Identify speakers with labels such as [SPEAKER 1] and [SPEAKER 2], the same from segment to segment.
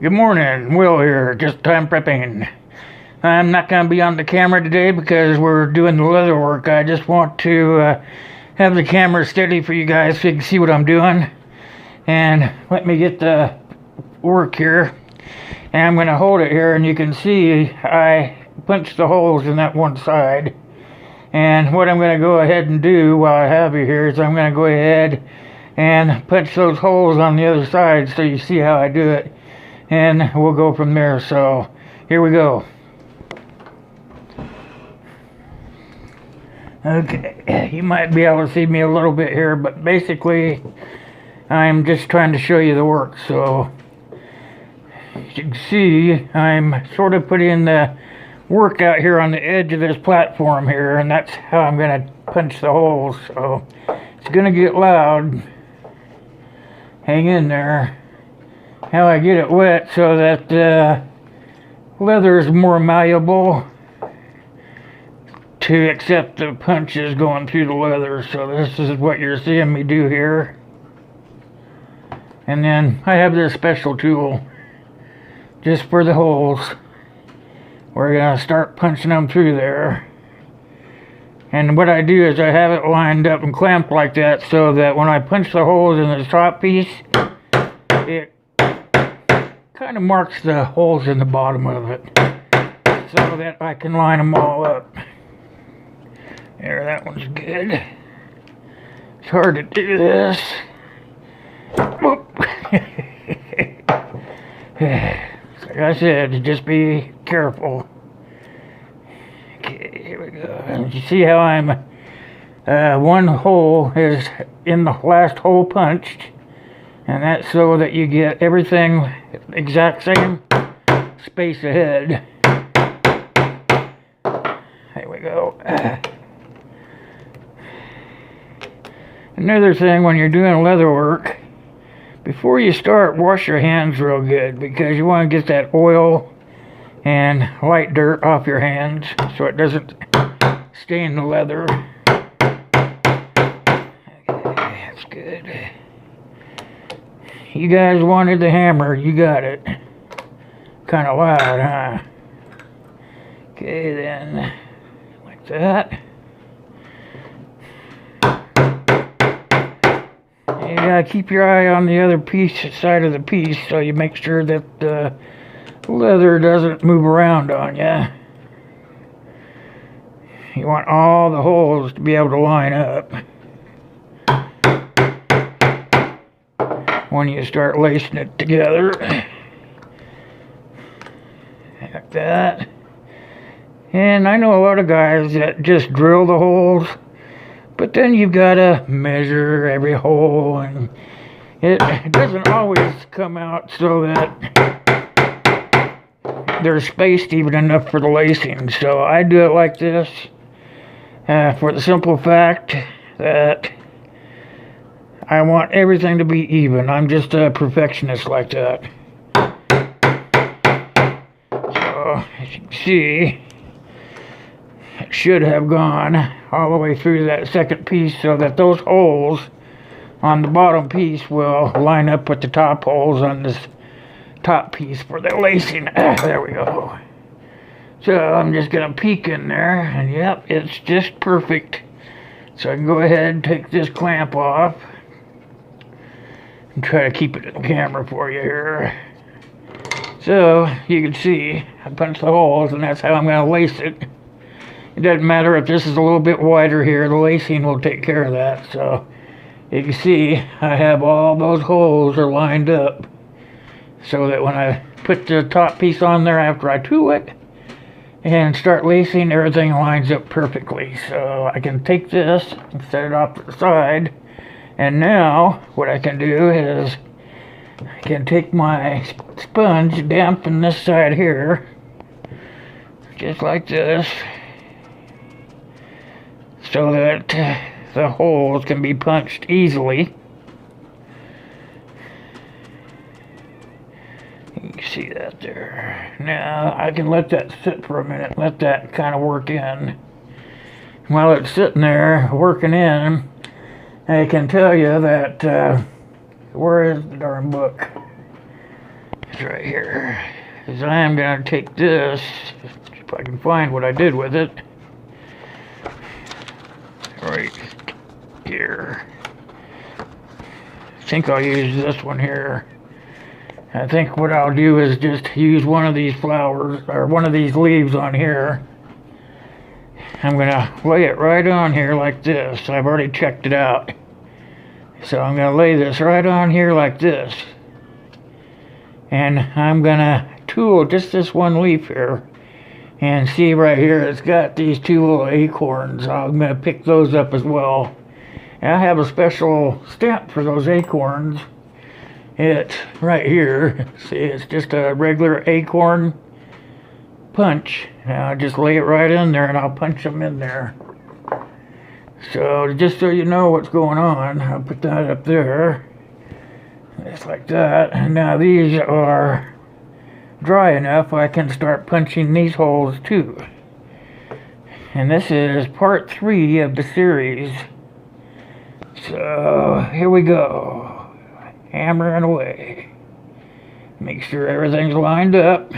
[SPEAKER 1] Good morning, Will here, just time prepping. I'm not going to be on the camera today because we're doing the leather work. I just want to have the camera steady for you guys so you can see what I'm doing. And let me get the work here. And I'm going to hold it here and you can see I punched the holes in that one side. And what I'm going to go ahead and do while I have you here is I'm going to go ahead and punch those holes on the other side so you see how I do it. And we'll go from there. So here we go. Okay, you might be able to see me a little bit here, but basically I'm just trying to show you the work. So as you can see, I'm sort of putting the work out here on the edge of this platform here, and that's how I'm going to punch the holes. So it's going to get loud. Hang in there. How I get it wet so that the leather is more malleable to accept the punches going through the leather. So this is what you're seeing me do here. And then I have this special tool just for the holes. We're going to start punching them through there. And what I do is I have it lined up and clamped like that so that when I punch the holes in the top piece, it kind of marks the holes in the bottom of it so that I can line them all up. There, that one's good. It's hard to do this. Whoop. Like I said, just be careful. Okay, here we go. And you see how I'm one hole is in the last hole punched, and that's so that you get everything exact same space ahead. There we go. Another thing when you're doing leather work, before you start, wash your hands real good because you want to get that oil and light dirt off your hands so it doesn't stain the leather. Okay, that's good. You guys wanted the hammer, you got it. Kind of loud, huh? Okay, then, like that. You gotta keep your eye on the other side of the piece so you make sure that the leather doesn't move around on you. You want all the holes to be able to line up when you start lacing it together. Like that. And I know a lot of guys that just drill the holes, but then you've got to measure every hole, and it doesn't always come out so that they're spaced even enough for the lacing. So I do it like this for the simple fact that I want everything to be even. I'm just a perfectionist like that. So as you can see, it should have gone all the way through that second piece so that those holes on the bottom piece will line up with the top holes on this top piece for the lacing. There we go. So I'm just going to peek in there, and yep, it's just perfect. So I can go ahead and take this clamp off and try to keep it in the camera for you here. So you can see I punched the holes, and that's how I'm going to lace it. It doesn't matter if this is a little bit wider here, the lacing will take care of that. So you can see I have all those holes are lined up so that when I put the top piece on there after I tool it and start lacing, everything lines up perfectly. So I can take this and set it off to the side, and now what I can do is I can take my sponge, dampen this side here just like this, so that the holes can be punched easily. You can see that there. Now I can let that sit for a minute, let that kind of work in. While it's sitting there working in, I can tell you that where is the darn book? It's right here. Because I am going to take this, if I can find what I did with it, right here. I think I'll use this one here. I think what I'll do is just use one of these flowers, or one of these leaves on here. I'm going to lay it right on here like this. I've already checked it out. So I'm going to lay this right on here like this. And I'm going to tool just this one leaf here. And see right here, it's got these two little acorns. I'm going to pick those up as well. And I have a special stamp for those acorns. It's right here. See, it's just a regular acorn punch. Now I just lay it right in there and I'll punch them in there. So just so you know what's going on, I'll put that up there. Just like that. And now these are dry enough I can start punching these holes too. And this is part 3 of the series. So here we go. Hammering away. Make sure everything's lined up.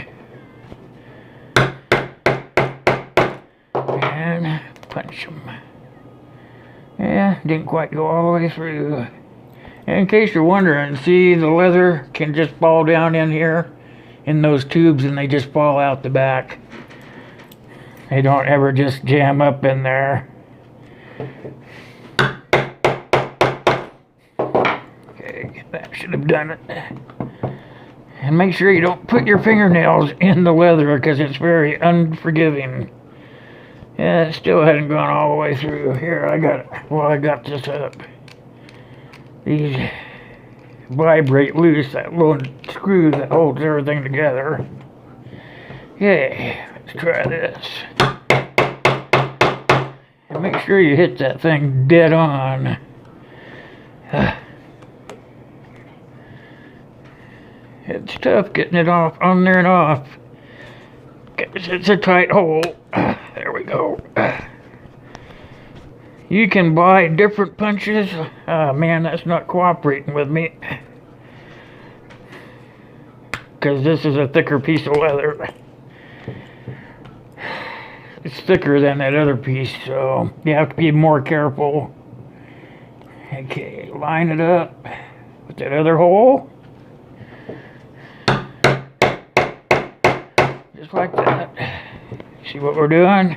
[SPEAKER 1] And punch them. Yeah, didn't quite go all the way through. And in case you're wondering, see, the leather can just fall down in here in those tubes and they just fall out the back. They don't ever just jam up in there. Okay, that should have done it. And make sure you don't put your fingernails in the leather because it's very unforgiving. Yeah, it still hadn't gone all the way through. Here, I got this up. These vibrate loose, that little screw that holds everything together. Okay, let's try this. And make sure you hit that thing dead on. It's tough getting it off, on there and off. It's a tight hole. There we go. You can buy different punches. Oh man, that's not cooperating with me. Because this is a thicker piece of leather. It's thicker than that other piece, so you have to be more careful. Okay, line it up with that other hole. Just like that. See what we're doing?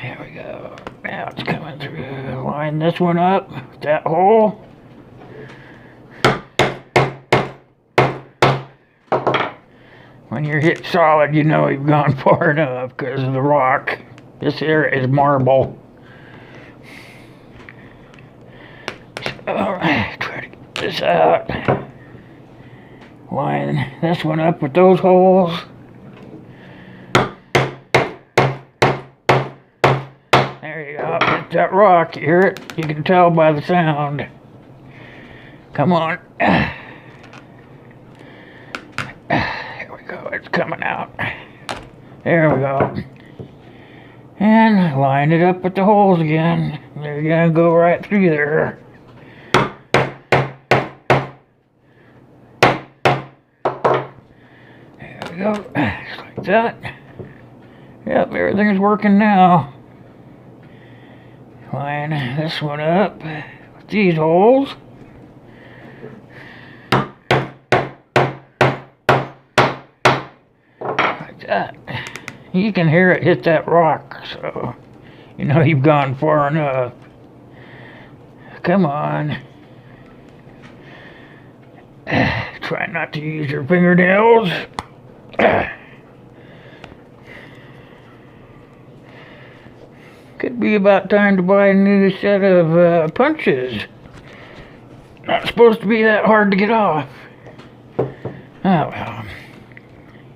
[SPEAKER 1] There we go. Now it's coming through. Line this one up with that hole. When you're hit solid, you know you've gone far enough because of the rock. This here is marble. Alright, try to get this out. Line this one up with those holes. There you go. Hit that rock. You hear it? You can tell by the sound. Come on. Here we go. It's coming out. There we go. And line it up with the holes again. They're gonna go right through there. There we go. Just like that. Yep, everything's working now. Line this one up with these holes. Like that. You can hear it hit that rock, so you know you've gone far enough. Come on. Try not to use your fingernails. Could be about time to buy a new set of punches. Not supposed to be that hard to get off. Oh well.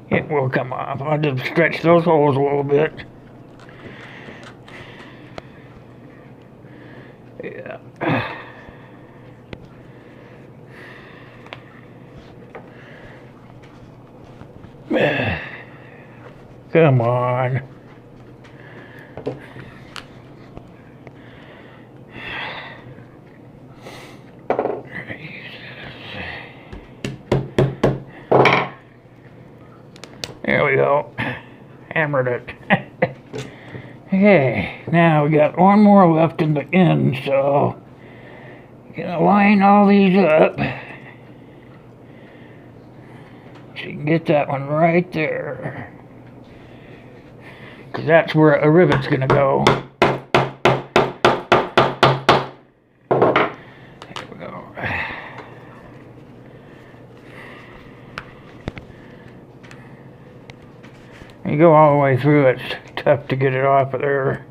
[SPEAKER 1] It will come off. I'll just stretch those holes a little bit. Yeah. Come on. hammered it. Okay, now we got one more left in the end, so gonna line all these up. So you can get that one right there, because that's where a rivet's gonna go. There we go. You go all the way through, it's tough to get it off of there.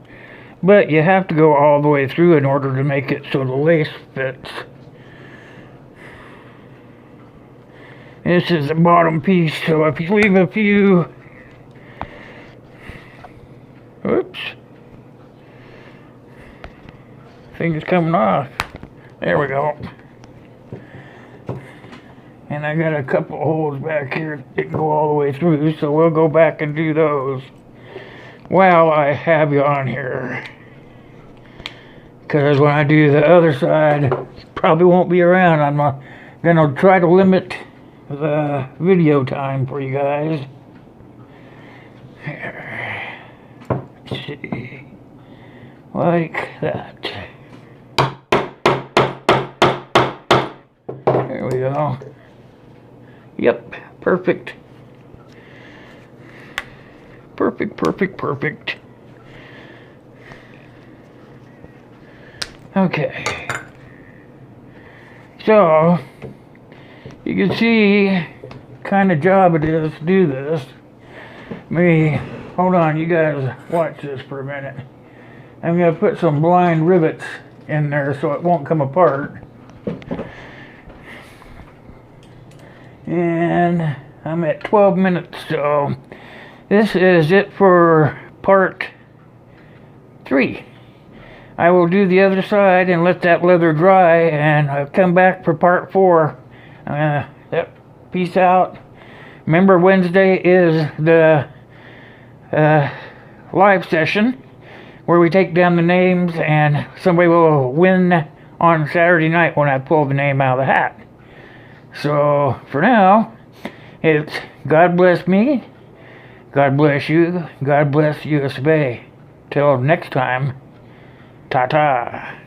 [SPEAKER 1] But you have to go all the way through in order to make it so the lace fits. This is the bottom piece, so if you leave a few... Oops. Things coming off. There we go. And I got a couple of holes back here that can go all the way through, so we'll go back and do those while I have you on here. Because when I do the other side, probably won't be around. I'm gonna try to limit the video time for you guys. Here. Let's see. Like that. There we go. Yep, perfect. Perfect, perfect, perfect. Okay. So, you can see kind of job it is to do this. Hold on, you guys watch this for a minute. I'm going to put some blind rivets in there so it won't come apart. And I'm at 12 minutes, so this is it for part 3. I will do the other side and let that leather dry, and I'll come back for part 4. Yep, peace out. Remember, Wednesday is the live session where we take down the names, and somebody will win on Saturday night when I pull the name out of the hat. So, for now, it's God bless me, God bless you, God bless US of A. Till next time, ta-ta.